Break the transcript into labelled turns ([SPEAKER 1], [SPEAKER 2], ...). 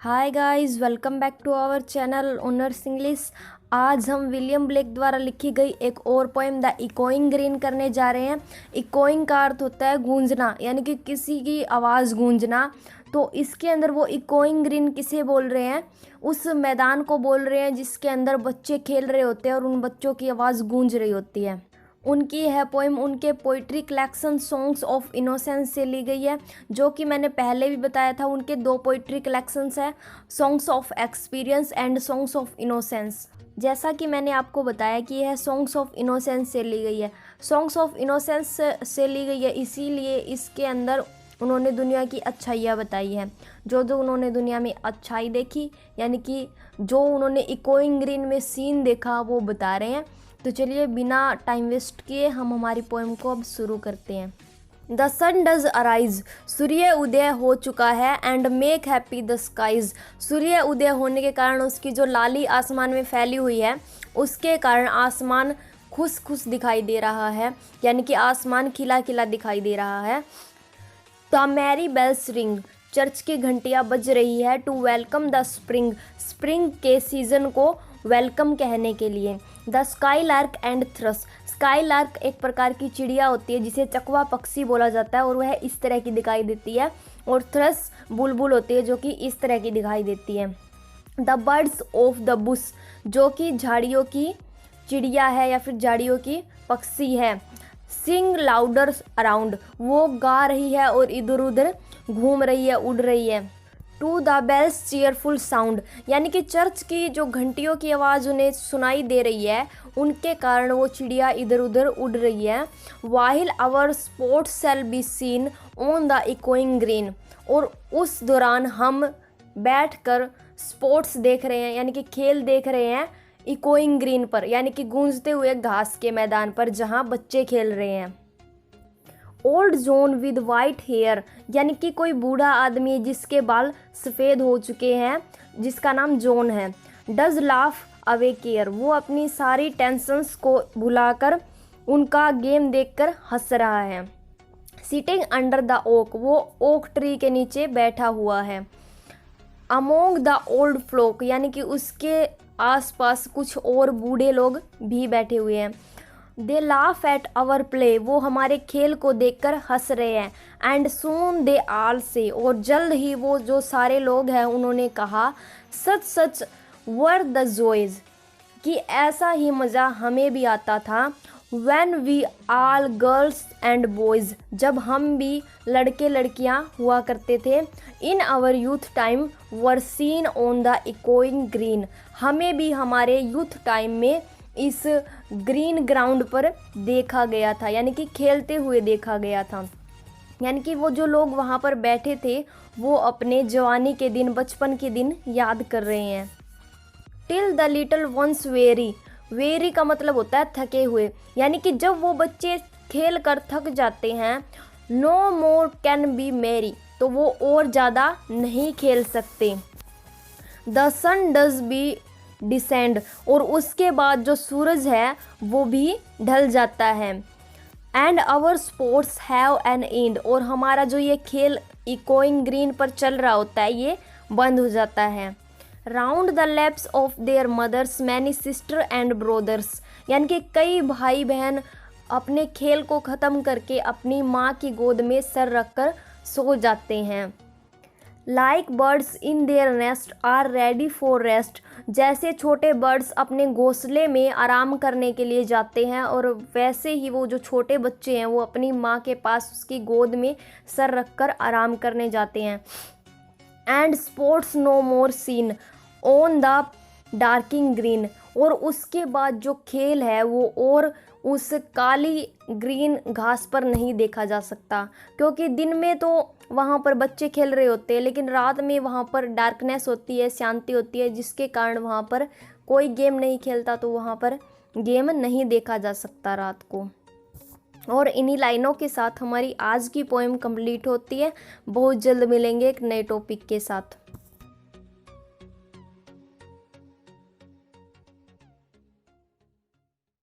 [SPEAKER 1] Hi guys, welcome back to our channel honours English. आज हम William Blake द्वारा लिखी गई एक और पोएम द इकोइंग ग्रीन करने जा रहे हैं। इकोइंग का अर्थ होता है गूंजना, यानी कि किसी की आवाज़ गूंजना। तो इसके अंदर वो इकोइंग ग्रीन किसे बोल रहे हैं? उस मैदान को बोल रहे हैं जिसके अंदर बच्चे खेल रहे होते हैं और उन बच्चों की आवाज़ गूंज रही होती है। उनकी है पोएम उनके poetry collection songs of innocence से ली गई है, जो कि मैंने पहले भी बताया था। उनके दो पोइट्री कलेक्शंस हैं, songs of experience and songs of innocence. जैसा कि मैंने आपको बताया कि यह सॉन्ग्स ऑफ इनोसेंस से ली गई है। सॉन्ग्स ऑफ इनोसेंस से ली गई है इसीलिए इसके अंदर उन्होंने दुनिया की अच्छाइयाँ बताई हैं। जो उन्होंने दुनिया में अच्छाई देखी, यानी कि जो उन्होंने इकोइंग ग्रीन में सीन देखा, वो बता रहे हैं। तो चलिए बिना टाइम वेस्ट किए हम हमारी पोएम को अब शुरू करते हैं। द सन डज अराइज, सूर्य उदय हो चुका है। And make happy the skies, सूर्य उदय होने के कारण उसकी जो लाली आसमान में फैली हुई है, उसके कारण आसमान खुश खुश दिखाई दे रहा है, यानी कि आसमान खिला खिला दिखाई दे रहा है। The merry bells ring, church की घंटियाँ बज रही है। To welcome the spring, spring के सीज़न को वेलकम कहने के लिए। The skylark and thrush, skylark एक प्रकार की चिड़िया होती है जिसे चकवा पक्षी बोला जाता है और वह इस तरह की दिखाई देती है। और थ्रस बुलबुल होती है जो कि इस तरह की दिखाई देती है। The birds of the Bush, जो कि झाड़ियों की चिड़िया है या फिर झाड़ियों की पक्षी है। सिंग लाउडर अराउंड, वो गा रही है और इधर उधर घूम रही है, उड़ रही है। To the bells cheerful sound, यानी कि चर्च की जो घंटियों की आवाज़ उन्हें सुनाई दे रही है, उनके कारण वो चिड़िया इधर उधर उड़ रही है। While our sports shall be seen on the echoing green, और उस दौरान हम बैठकर स्पोर्ट्स देख रहे हैं, यानी कि खेल देख रहे हैं इकोइंग ग्रीन पर, यानी कि गूंजते हुए घास के मैदान पर जहाँ बच्चे खेल रहे हैं। Old John with white hair, यानी कि कोई बूढ़ा आदमी है जिसके बाल सफ़ेद हो चुके हैं, जिसका नाम जॉन है। डज लाफ अवे केयर, वो अपनी सारी टेंशन्स को भुलाकर उनका गेम देखकर हंस रहा है। सिटिंग अंडर द ओक, वो ओक ट्री के नीचे बैठा हुआ है। अमोंग द ओल्ड फ्लोक, यानी कि उसके आसपास कुछ और बूढ़े लोग भी बैठे हुए हैं। They laugh at our play, वो हमारे खेल को देखकर हंस रहे हैं। एंड सून दे आल से, और जल्द ही वो जो सारे लोग हैं उन्होंने कहा, सच सच वर द जॉयज, कि ऐसा ही मज़ा हमें भी आता था। When we all girls and boys, जब हम भी लड़के लड़कियां हुआ करते थे। In our youth time were seen on the echoing green, हमें भी हमारे यूथ टाइम में इस ग्रीन ग्राउंड पर देखा गया था, यानी कि खेलते हुए देखा गया था। यानी कि वो जो लोग वहाँ पर बैठे थे वो अपने जवानी के दिन, बचपन के दिन याद कर रहे हैं। Till the little ones very, very का मतलब होता है थके हुए, यानी कि जब वो बच्चे खेल कर थक जाते हैं। नो मोर कैन बी मेरी, तो वो और ज़्यादा नहीं खेल सकते। The sun does be descend, और उसके बाद जो सूरज है वो भी ढल जाता है। And our sports have an end, और हमारा जो ये खेल इकोइंग ग्रीन पर चल रहा होता है ये बंद हो जाता है। Round the laps of their mothers many sister and brothers, यानी कि कई भाई बहन अपने खेल को ख़त्म करके अपनी माँ की गोद में सर रखकर सो जाते हैं। Like birds in their nest are ready for rest, जैसे छोटे बर्ड्स अपने घोंसले में आराम करने के लिए जाते हैं, और वैसे ही वो जो छोटे बच्चे हैं वो अपनी माँ के पास उसकी गोद में सर रखकर आराम करने जाते हैं। And sports no more seen on the darkening green, और उसके बाद जो खेल है वो और उस काली ग्रीन घास पर नहीं देखा जा सकता, क्योंकि दिन में तो वहाँ पर बच्चे खेल रहे होते हैं, लेकिन रात में वहाँ पर डार्कनेस होती है, शांति होती है, जिसके कारण वहाँ पर कोई गेम नहीं खेलता, तो वहाँ पर गेम नहीं देखा जा सकता रात को। और इन्हीं लाइनों के साथ हमारी आज की पोएम कंप्लीट होती है। बहुत जल्द मिलेंगे एक नए टॉपिक के साथ।